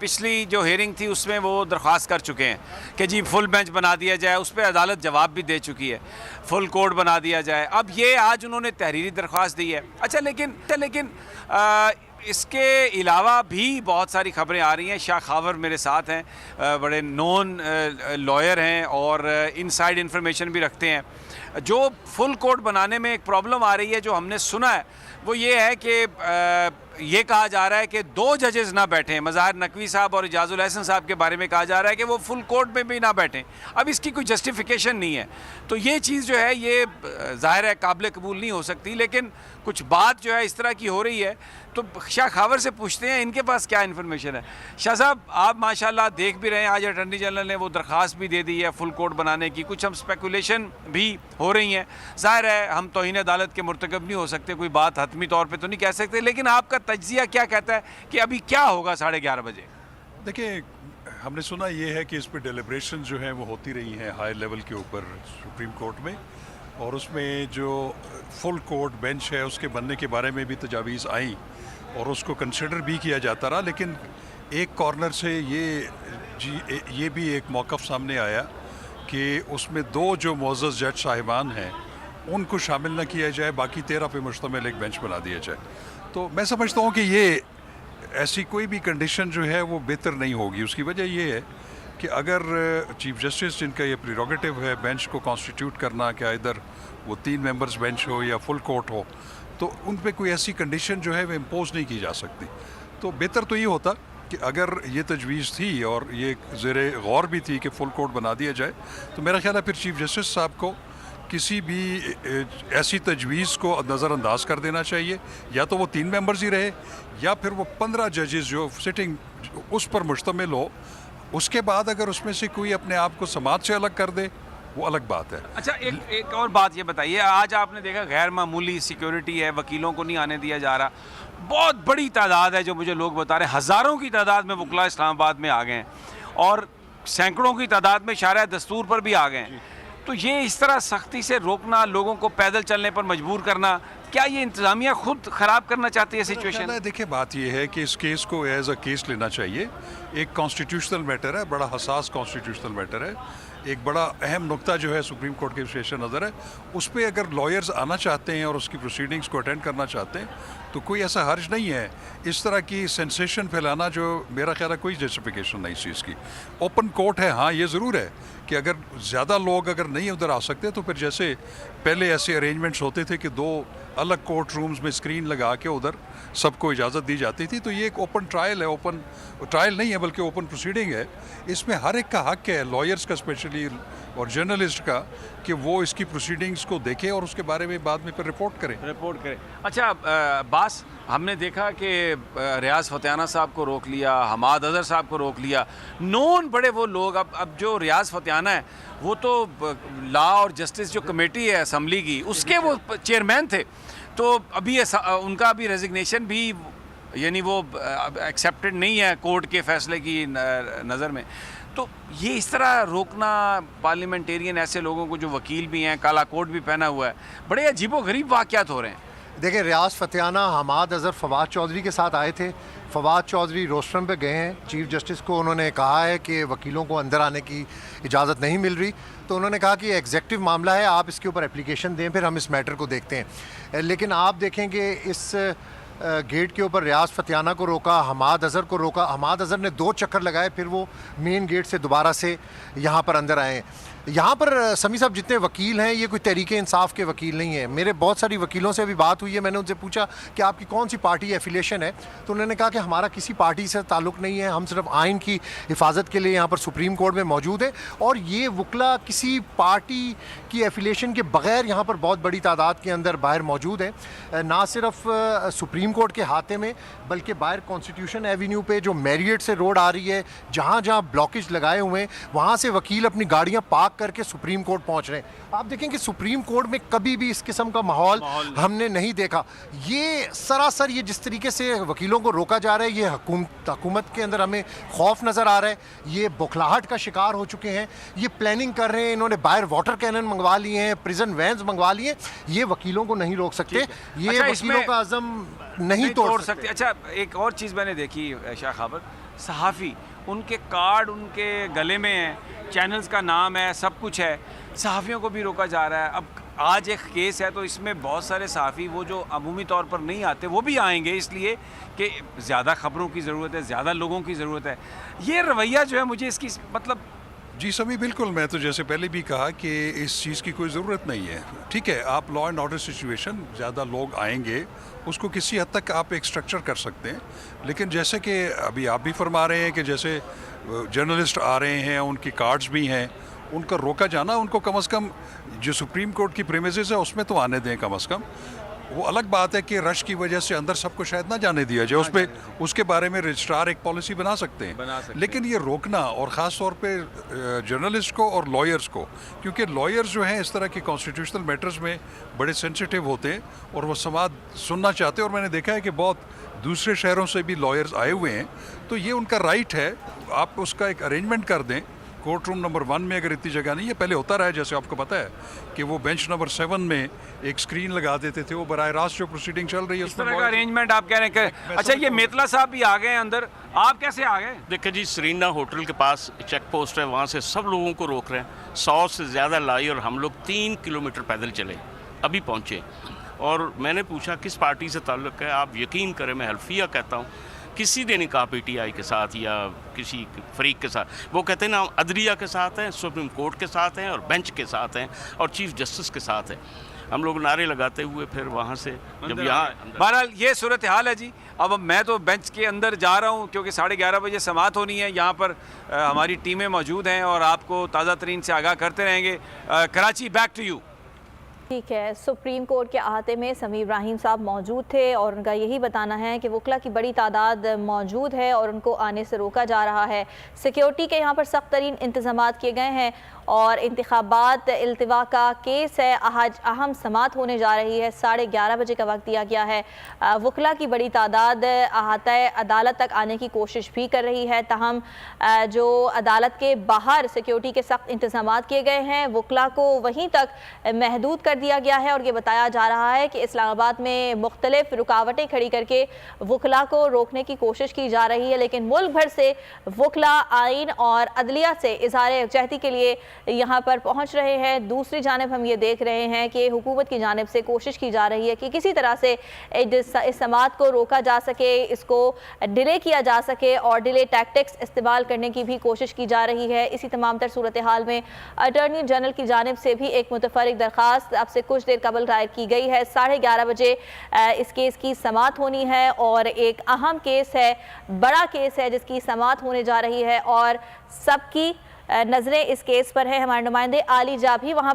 पिछली जो हियरिंग थी उसमें वो दरख्वास्त कर चुके हैं कि जी फुल बेंच बना दिया जाए। उस पर अदालत जवाब भी दे चुकी है, फुल कोर्ट बना दिया जाए। अब ये आज उन्होंने तहरीरी दरख्वास्त दी है। अच्छा, लेकिन इसके अलावा भी बहुत सारी खबरें आ रही हैं। शाह खावर मेरे साथ हैं, बड़े नॉन लॉयर हैं और इनसाइड इन्फॉर्मेशन भी रखते हैं। जो फुल कोर्ट बनाने में एक प्रॉब्लम आ रही है, जो हमने सुना है, वो ये है कि ये कहा जा रहा है कि 2 जजेस ना बैठें। मज़ाहिर नकवी साहब और इजाज़ुल एहसन साहब के बारे में कहा जा रहा है कि वो फुल कोर्ट में भी ना बैठें। अब इसकी कोई जस्टिफिकेशन नहीं है, तो ये चीज़ जो है ये ज़ाहिर है काबिल कबूल नहीं हो सकती। लेकिन कुछ बात जो है इस तरह की हो रही है, तो शाह खावर से पूछते हैं इनके पास क्या इन्फॉर्मेशन है। शाह साहब, आप माशाल्लाह देख भी रहे हैं, आज अटॉर्नी जनरल ने वो दरख्वास्त भी दे दी है फुल कोर्ट बनाने की। कुछ हम स्पेकुलेशन भी हो रही हैं। ज़ाहिर है हम तौहीन अदालत के मुर्तकब नहीं हो सकते, कोई बात हतमी तौर पर तो नहीं कह सकते, लेकिन आपका तज्जिया क्या कहता है कि अभी क्या होगा 11:30 बजे? देखिए, हमने सुना ये है कि इस पर डेलिब्रेशन जो है वो होती रही हैं हाई लेवल के ऊपर सुप्रीम कोर्ट में, और उसमें जो फुल कोर्ट बेंच है उसके बनने के बारे में भी तजावीज़ आई और उसको कंसिडर भी किया जाता रहा। लेकिन एक कॉर्नर से ये भी एक मौक़िफ़ सामने आया कि उसमें 2 जो मुअज़्ज़ज़ जज साहिबान हैं उनको शामिल न किया जाए, बाकी 13 पे मुश्तमिल एक बेंच बना दिया जाए। तो मैं समझता हूँ कि ये ऐसी कोई भी कंडीशन जो है वो बेहतर नहीं होगी। उसकी वजह ये है कि अगर चीफ जस्टिस, जिनका ये प्रीरोगेटिव है बेंच को कॉन्स्टिट्यूट करना, क्या इधर वो 3 मेंबर्स बेंच हो या फुल कोर्ट हो, तो उन पे कोई ऐसी कंडीशन जो है वो इम्पोज नहीं की जा सकती। तो बेहतर तो ये होता कि अगर ये तजवीज़ थी और ये ज़ेरे गौर भी थी कि फुल कोर्ट बना दिया जाए, तो मेरा ख्याल है फिर चीफ जस्टिस साहब को किसी भी ऐसी तजवीज़ को नज़रअंदाज कर देना चाहिए। या तो वो 3 मेंबर्स ही रहे, या फिर वो 15 जजेस जो सिटिंग उस पर मुश्तमिल हो। उसके बाद अगर उसमें से कोई अपने आप को समाज से अलग कर दे, वो अलग बात है। अच्छा, एक और बात ये बताइए, आज आपने देखा गैर मामूली सिक्योरिटी है, वकीलों को नहीं आने दिया जा रहा। बहुत बड़ी तादाद है जो मुझे लोग बता रहे हैं, हज़ारों की तादाद में वकला इस्लामाबाद में आ गए हैं और सैकड़ों की तादाद में शारा दस्तूर पर भी आ गए हैं। तो ये इस तरह सख्ती से रोकना, लोगों को पैदल चलने पर मजबूर करना, क्या ये इंतज़ामिया खुद ख़राब करना चाहती है सिचुएशन? देखिए, बात ये है कि इस केस को एज अ केस लेना चाहिए। एक कॉन्स्टिट्यूशनल मैटर है, बड़ा हसास कॉन्स्टिट्यूशनल मैटर है। एक बड़ा अहम नुक्ता जो है सुप्रीम कोर्ट के पेश नज़र है, उस पर अगर लॉयर्स आना चाहते हैं और उसकी प्रोसीडिंग्स को अटेंड करना चाहते हैं तो कोई ऐसा हर्ज नहीं है। इस तरह की सेंसेशन फैलाना जो मेरा ख्याल है कोई जस्टिफिकेशन नहीं चीज़ की। ओपन कोर्ट है, हाँ ये ज़रूर है कि अगर ज़्यादा लोग अगर नहीं उधर आ सकते तो फिर जैसे पहले ऐसे अरेंजमेंट्स होते थे कि 2 अलग कोर्ट रूम्स में स्क्रीन लगा के उधर सबको इजाज़त दी जाती थी, तो ये एक ओपन ट्रायल है। ओपन ट्रायल नहीं है बल्कि ओपन प्रोसीडिंग है। इसमें हर एक का हक है, लॉयर्स का स्पेशली और जर्नलिस्ट का, कि वो इसकी प्रोसीडिंग्स को देखें और उसके बारे में बाद में फिर रिपोर्ट करें। अच्छा बास, हमने देखा कि रियाज फतेहाना साहब को रोक लिया, हमाद अजहर साहब को रोक लिया, नॉन बड़े वो लोग। अब जो रियाज फतेहाना है वो तो लॉ और जस्टिस जो कमेटी है असम्बली की, उसके वो चेयरमैन थे। तो अभी उनका अभी रेजिग्नेशन भी यानी वो एक्सेप्टेड नहीं है कोर्ट के फैसले की नज़र में। तो ये इस तरह रोकना, पार्लियामेंटेरियन ऐसे लोगों को जो वकील भी हैं, काला कोट भी पहना हुआ है, बड़े अजीबोगरीब वाक़यात हो रहे हैं। देखिए, रियाज फतेहाना, हमाद अजहर, फवाद चौधरी के साथ आए थे। फवाद चौधरी रोस्ट्रम पे गए हैं, चीफ जस्टिस को उन्होंने कहा है कि वकीलों को अंदर आने की इजाज़त नहीं मिल रही, तो उन्होंने कहा कि एग्जेक्टिव मामला है, आप इसके ऊपर एप्लीकेशन दें, फिर हम इस मैटर को देखते हैं। लेकिन आप देखेंगे इस गेट के ऊपर रियाज फतेहाना को रोका, हमाद अजहर को रोका। हमाद अजहर ने 2 चक्कर लगाए, फिर वो मेन गेट से दोबारा से यहाँ पर अंदर आए। यहाँ पर समी साहब जितने वकील हैं ये कोई तहरीके इंसाफ के वकील नहीं है। मेरे बहुत सारी वकीलों से अभी बात हुई है, मैंने उनसे पूछा कि आपकी कौन सी पार्टी एफिलिएशन है, तो उन्होंने कहा कि हमारा किसी पार्टी से ताल्लुक़ नहीं है, हम सिर्फ आइन की हिफाजत के लिए यहाँ पर सुप्रीम कोर्ट में मौजूद है। और ये वकला किसी पार्टी की एफिलिएशन के बग़ैर यहाँ पर बहुत बड़ी तादाद के अंदर बाहर मौजूद है। ना सिर्फ सुप्रीम कोर्ट के हाथे में, बल्कि बाहर कॉन्स्टिट्यूशन एवेन्यू पे जो मैरियट से रोड आ रही है, जहाँ जहाँ ब्लॉकेज लगाए हुए हैं, वहाँ से वकील अपनी गाड़ियाँ पार्क करके सुप्रीम कोर्ट पहुंच रहे हैं। आप देखें कि सुप्रीम कोर्ट में कभी भी इस किस्म का माहौल हमने नहीं देखा। ये सरासर ये जिस तरीके से वकीलों को रोका जा रहा है, ये हुकूमत के अंदर हमें खौफ नज़र आ रहा है। ये बौखलाहट का शिकार हो चुके हैं, ये प्लानिंग कर रहे हैं, इन्होंने बाहर वाटर कैनन मंगवा लिए हैं, प्रिजन वैन्स मंगवा लिए हैं। ये वकीलों को नहीं रोक सकते, ये वकीलों का अज़म नहीं तोड़ सकते। अच्छा, एक और चीज़ मैंने देखी शाह खावर, सहाफ़ी, उनके कार्ड उनके गले में हैं, चैनल्स का नाम है, सब कुछ है, सहाफ़ियों को भी रोका जा रहा है। अब आज एक केस है तो इसमें बहुत सारे सहाफ़ी वो जो अमूमी तौर पर नहीं आते वो भी आएंगे, इसलिए कि ज़्यादा ख़बरों की ज़रूरत है, ज़्यादा लोगों की ज़रूरत है। ये रवैया जो है मुझे इसकी मतलब जी सभी बिल्कुल, मैं तो जैसे पहले भी कहा कि इस चीज़ की कोई ज़रूरत नहीं है। ठीक है, आप लॉ एंड ऑर्डर सिचुएशन, ज़्यादा लोग आएंगे, उसको किसी हद तक आप एक स्ट्रक्चर कर सकते हैं, लेकिन जैसे कि अभी आप भी फरमा रहे हैं कि जैसे जर्नलिस्ट आ रहे हैं, उनकी कार्ड्स भी हैं, उनका रोका जाना, उनको कम से कम जो सुप्रीम कोर्ट की प्रीमिसेस है उसमें तो आने दें कम से कम। वो अलग बात है कि रश की वजह से अंदर सबको शायद ना जाने दिया जाए, उस पर उसके बारे में रजिस्ट्रार एक पॉलिसी बना सकते हैं। लेकिन ये रोकना, और ख़ास तौर पे जर्नलिस्ट को और लॉयर्स को, क्योंकि लॉयर्स जो हैं इस तरह के कॉन्स्टिट्यूशनल मैटर्स में बड़े सेंसिटिव होते हैं और वो समाज सुनना चाहते हैं, और मैंने देखा है कि बहुत दूसरे शहरों से भी लॉयर्स आए हुए हैं, तो ये उनका राइट है। आप उसका एक अरेंजमेंट कर दें। कोर्ट रूम नंबर 1 में अगर इतनी जगह नहीं है, पहले होता रहा है, जैसे आपको पता है कि वो बेंच नंबर 7 में एक स्क्रीन लगा देते थे, वो बराह रास्त जो प्रोसीडिंग चल रही है इस तरह का अरेंजमेंट आप कह रहे हैं। अच्छा, ये मेतला साहब भी आ गए हैं अंदर, आप कैसे आ गए? देखिए जी, सरीना होटल के पास चेक पोस्ट है, वहाँ से सब लोगों को रोक रहे हैं। 100 से ज़्यादा लाई और हम लोग 3 किलोमीटर पैदल चले, अभी पहुँचे। और मैंने पूछा किस पार्टी से ताल्लुक़ है, आप यकीन करें मैं हल्फिया कहता हूँ, किसी ने नहीं कहा पीटीआई के साथ या किसी फरीक के साथ। वो कहते हैं ना, हम अदलिया के साथ हैं, सुप्रीम कोर्ट के साथ हैं और बेंच के साथ हैं और चीफ जस्टिस के साथ हैं। हम लोग नारे लगाते हुए फिर वहाँ से जब यहाँ, बहरहाल ये सूरत हाल है जी। अब मैं तो बेंच के अंदर जा रहा हूँ क्योंकि 11:30 बजे समाअत होनी है। यहाँ पर हमारी टीमें मौजूद हैं और आपको ताज़ा तरीन से आगाह करते रहेंगे। Karachi, back to you. ठीक है, सुप्रीम कोर्ट के अहाते में समीर इब्राहिम साहब मौजूद थे और उनका यही बताना है कि वकला की बड़ी तादाद मौजूद है और उनको आने से रोका जा रहा है। सिक्योरिटी के यहाँ पर सख्त तरीन इंतजाम किए गए हैं और इंतखाबात इल्तिवा का केस है, आज अहम समाअत होने जा रही है। 11:30 बजे का वक्त दिया गया है। वकला की बड़ी तादाद अहाता अदालत तक आने की कोशिश भी कर रही है, ताहम जो अदालत के बाहर सिक्योरिटी के सख्त इंतजाम किए गए हैं, वकला को वहीं तक महदूद कर दिया गया है। और ये बताया जा रहा है कि इस्लामाबाद में मुख्तलिफ रुकावटें खड़ी करके वकला को रोकने की कोशिश की जा रही है, लेकिन मुल्क भर से वकला आइन और अदलिया से इज़हार यकजहती के लिए यहाँ पर पहुँच रहे हैं। दूसरी जानिब हम ये देख रहे हैं कि हुकूमत की जानिब से कोशिश की जा रही है कि किसी तरह से इस समाअत को रोका जा सके, इसको डिले किया जा सके और डिले टैक्टिक्स इस्तेमाल करने की भी कोशिश की जा रही है। इसी तमाम तर सूरत हाल में अटॉर्नी जनरल की जानिब से भी एक मुतफरिक दरख्वास्त अब से कुछ देर कबल दायर की गई है। 11:30 बजे इस केस की समाअत होनी है और एक अहम केस है, बड़ा केस है जिसकी समाअत होने जा रही है और सबकी नज़रें इस केस पर है। हमारे नुमाइंदे आली जा भी वहाँ